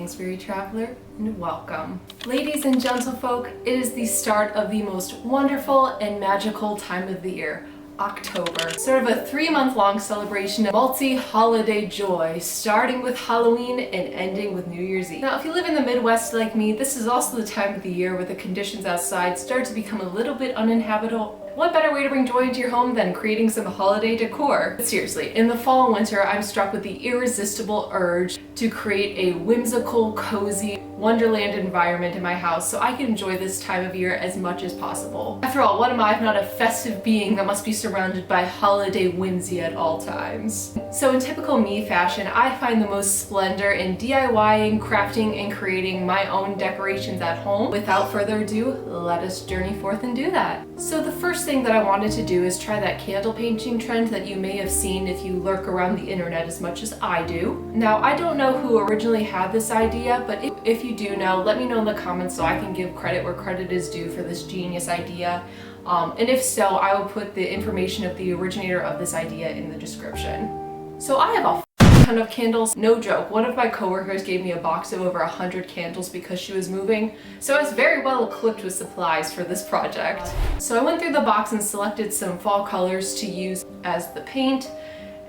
Greetings, weary traveler, and welcome. Ladies and gentlefolk, it is the start of the most wonderful and magical time of the year, October. Sort of a 3-month-long celebration of multi-holiday joy, starting with Halloween and ending with New Year's Eve. Now, if you live in the Midwest like me, this is also the time of the year where the conditions outside start to become a little bit uninhabitable. What better way to bring joy into your home than creating some holiday decor? But seriously, in the fall and winter, I'm struck with the irresistible urge to create a whimsical, cozy wonderland environment in my house so I can enjoy this time of year as much as possible. After all, what am I if not a festive being that must be surrounded by holiday whimsy at all times? So in typical me fashion, I find the most splendor in DIYing, crafting, and creating my own decorations at home. Without further ado, let us journey forth and do that. So the first thing that I wanted to do is try that candle painting trend that you may have seen if you lurk around the internet as much as I do. Now, I don't know who originally had this idea, but if you do know, let me know in the comments so I can give credit where credit is due for this genius idea. And if so, I will put the information of the originator of this idea in the description. So I have a ton of candles, no joke. One of my coworkers gave me a box of over 100 candles because she was moving, so I was very well equipped with supplies for this project. So I went through the box and selected some fall colors to use as the paint,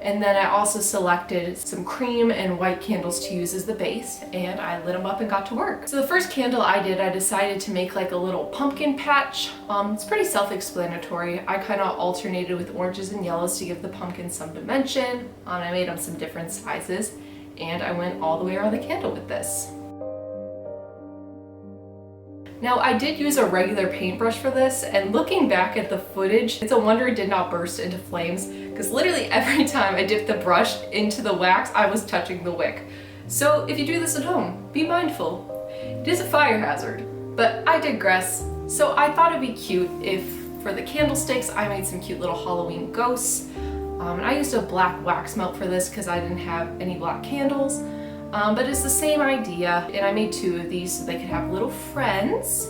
and then I also selected some cream and white candles to use as the base, and I lit them up and got to work. So the first candle I did, I decided to make like a little pumpkin patch. It's pretty self-explanatory. I kind of alternated with oranges and yellows to give the pumpkin some dimension, and I made them some different sizes, and I went all the way around the candle with this. Now, I did use a regular paintbrush for this, and looking back at the footage, it's a wonder it did not burst into flames, because literally every time I dipped the brush into the wax, I was touching the wick. So if you do this at home, be mindful. It is a fire hazard, but I digress. So I thought it'd be cute if, for the candlesticks, I made some cute little Halloween ghosts. And I used a black wax melt for this because I didn't have any black candles. But it's the same idea, and I made 2 of these so they could have little friends.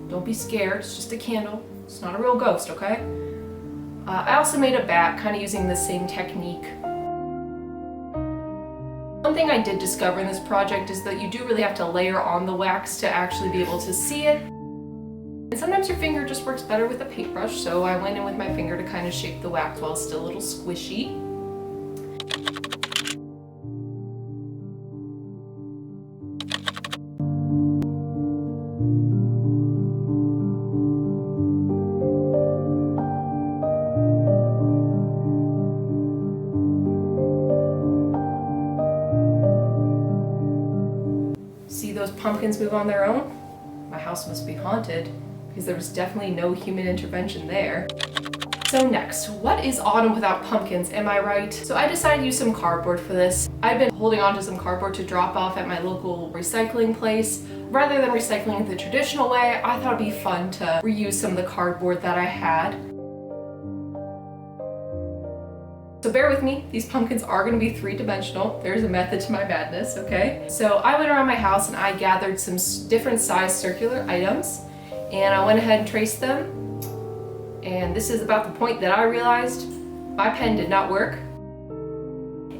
Don't be scared, it's just a candle. It's not a real ghost, okay? I also made a bat, kind of using the same technique. One thing I did discover in this project is that you do really have to layer on the wax to actually be able to see it. And sometimes your finger just works better with a paintbrush, so I went in with my finger to kind of shape the wax while it's still a little squishy. See those pumpkins move on their own? My house must be haunted, because there was definitely no human intervention there. So next, what is autumn without pumpkins, am I right? So I decided to use some cardboard for this. I've been holding on to some cardboard to drop off at my local recycling place. Rather than recycling it the traditional way, I thought it'd be fun to reuse some of the cardboard that I had. So bear with me, these pumpkins are going to be 3-dimensional. There's a method to my madness, okay? So I went around my house and I gathered some different size circular items, and I went ahead and traced them. And this is about the point that I realized my pen did not work,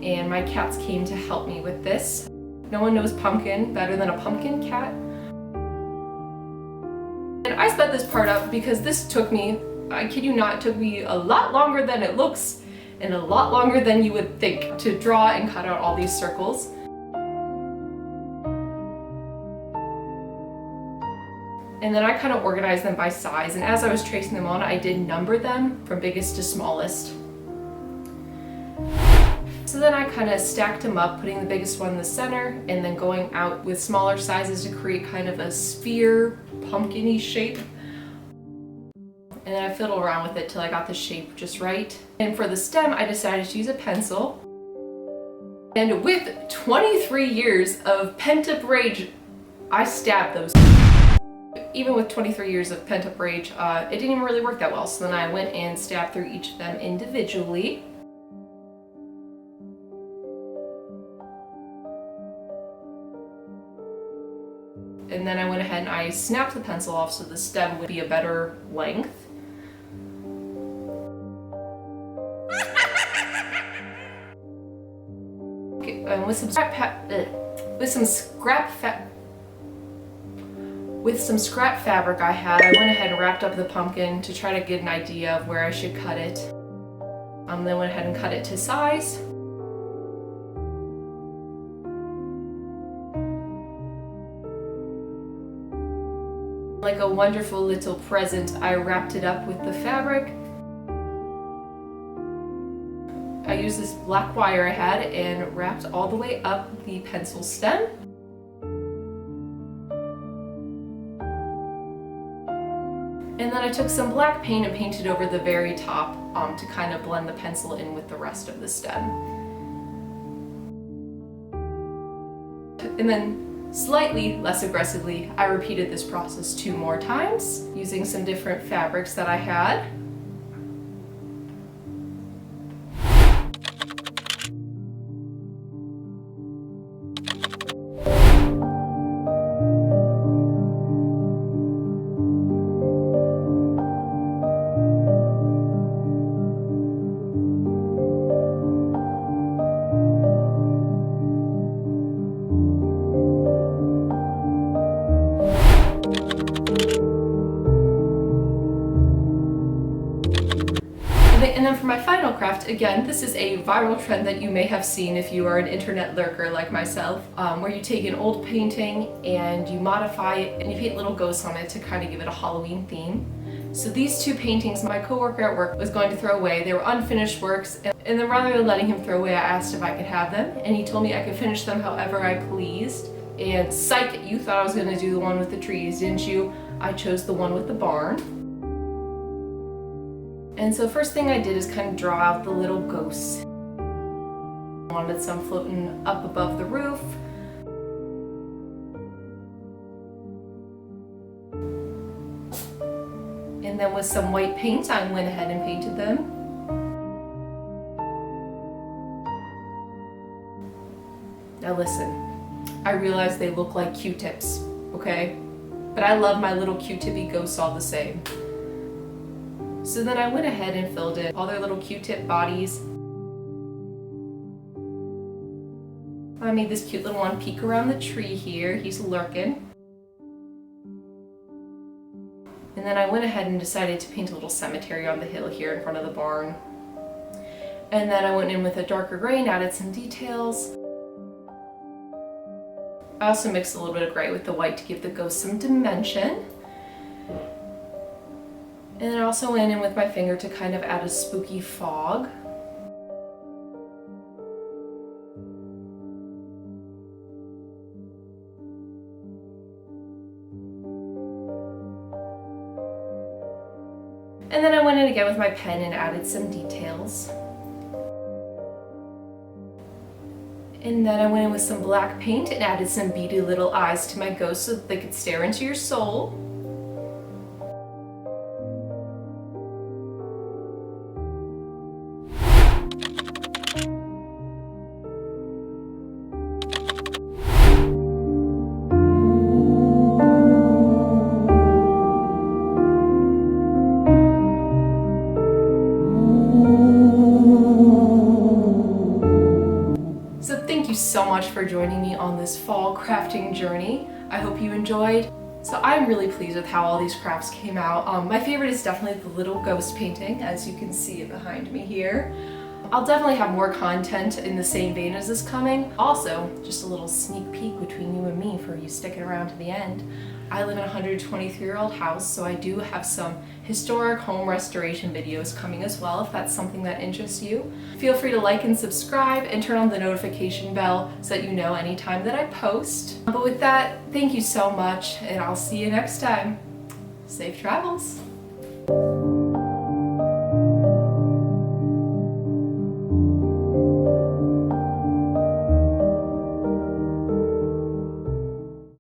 and my cats came to help me with this. No one knows pumpkin better than a pumpkin cat. And I sped this part up because this took me, I kid you not, it took me a lot longer than it looks, and a lot longer than you would think to draw and cut out all these circles. And then I kind of organized them by size, and as I was tracing them on, I did number them from biggest to smallest. So then I kind of stacked them up, putting the biggest one in the center, and then going out with smaller sizes to create kind of a sphere, pumpkin-y shape. And then I fiddled around with it till I got the shape just right. And for the stem, I decided to use a pencil. And with 23 years of pent-up rage, I stabbed those. Even with 23 years of pent-up rage, it didn't even really work that well. So then I went and stabbed through each of them individually. And then I went ahead and I snapped the pencil off so the stem would be a better length. Okay, with some With some scrap fabric I had, I went ahead and wrapped up the pumpkin to try to get an idea of where I should cut it. Then went ahead and cut it to size. Like a wonderful little present, I wrapped it up with the fabric. I used this black wire I had and wrapped all the way up the pencil stem. And then I took some black paint and painted over the very top to kind of blend the pencil in with the rest of the stem. And then slightly less aggressively, I repeated this process 2 more times using some different fabrics that I had. And then for my final craft, again, this is a viral trend that you may have seen if you are an internet lurker like myself, where you take an old painting and you modify it and you paint little ghosts on it to kind of give it a Halloween theme. So these 2 paintings my coworker at work was going to throw away. They were unfinished works, and then rather than letting him throw away, I asked if I could have them, and he told me I could finish them however I pleased. And psych, you thought I was going to do the one with the trees, didn't you? I chose the one with the barn. And so first thing I did is kind of draw out the little ghosts. I wanted some floating up above the roof. And then with some white paint, I went ahead and painted them. Now listen, I realize they look like Q-tips, okay? But I love my little Q-tippy ghosts all the same. So then I went ahead and filled in all their little Q-tip bodies. I made this cute little one peek around the tree here. He's lurking. And then I went ahead and decided to paint a little cemetery on the hill here in front of the barn. And then I went in with a darker gray and added some details. I also mixed a little bit of gray with the white to give the ghost some dimension. And then I also went in with my finger to kind of add a spooky fog. And then I went in again with my pen and added some details. And then I went in with some black paint and added some beady little eyes to my ghost so that they could stare into your soul. Thank you so much for joining me on this fall crafting journey. I hope you enjoyed. So I'm really pleased with how all these crafts came out. My favorite is definitely the little ghost painting, as you can see it behind me here. I'll definitely have more content in the same vein as this coming. Also, just a little sneak peek between you and me for you sticking around to the end. I live in a 123-year-old house, so I do have some historic home restoration videos coming as well, if that's something that interests you. Feel free to like and subscribe and turn on the notification bell so that you know anytime that I post. But with that, thank you so much, and I'll see you next time. Safe travels!